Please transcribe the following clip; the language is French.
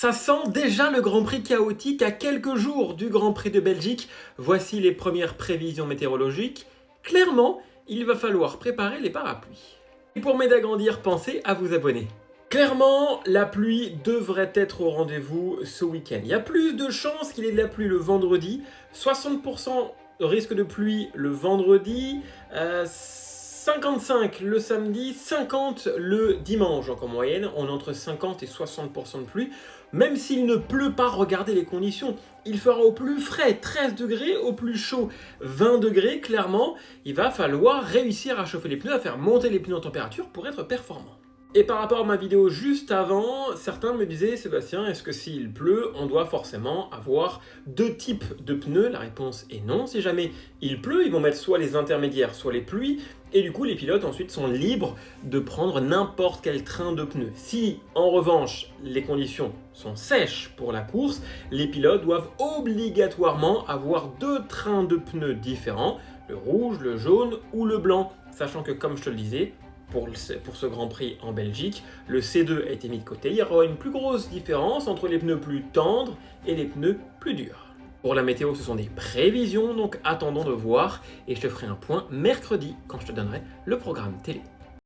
Ça sent déjà le Grand Prix chaotique à quelques jours du Grand Prix de Belgique. Voici les premières prévisions météorologiques. Clairement, il va falloir préparer les parapluies. Et pour m'aider à grandir, pensez à vous abonner. Clairement, la pluie devrait être au rendez-vous ce week-end. Il y a plus de chances qu'il y ait de la pluie le vendredi. 60% de risque de pluie le vendredi. 55 le samedi, 50 le dimanche. Donc en moyenne, on est entre 50 et 60% de pluie. Même s'il ne pleut pas, regardez les conditions. Il fera au plus frais 13 degrés, au plus chaud 20 degrés. Clairement, il va falloir réussir à chauffer les pneus, à faire monter les pneus en température pour être performant. Et par rapport à ma vidéo juste avant, certains me disaient, Sébastien, est-ce que s'il pleut, on doit forcément avoir deux types de pneus? La réponse est non. Si jamais il pleut, ils vont mettre soit les intermédiaires, soit les pluies. Et du coup, les pilotes ensuite sont libres de prendre n'importe quel train de pneus. Si, en revanche, les conditions sont sèches pour la course, les pilotes doivent obligatoirement avoir deux trains de pneus différents, le rouge, le jaune ou le blanc. Sachant que, comme je te le disais, pour ce Grand Prix en Belgique, le C2 a été mis de côté. Il y aura une plus grosse différence entre les pneus plus tendres et les pneus plus durs. Pour la météo, ce sont des prévisions, donc attendons de voir et je te ferai un point mercredi quand je te donnerai le programme télé.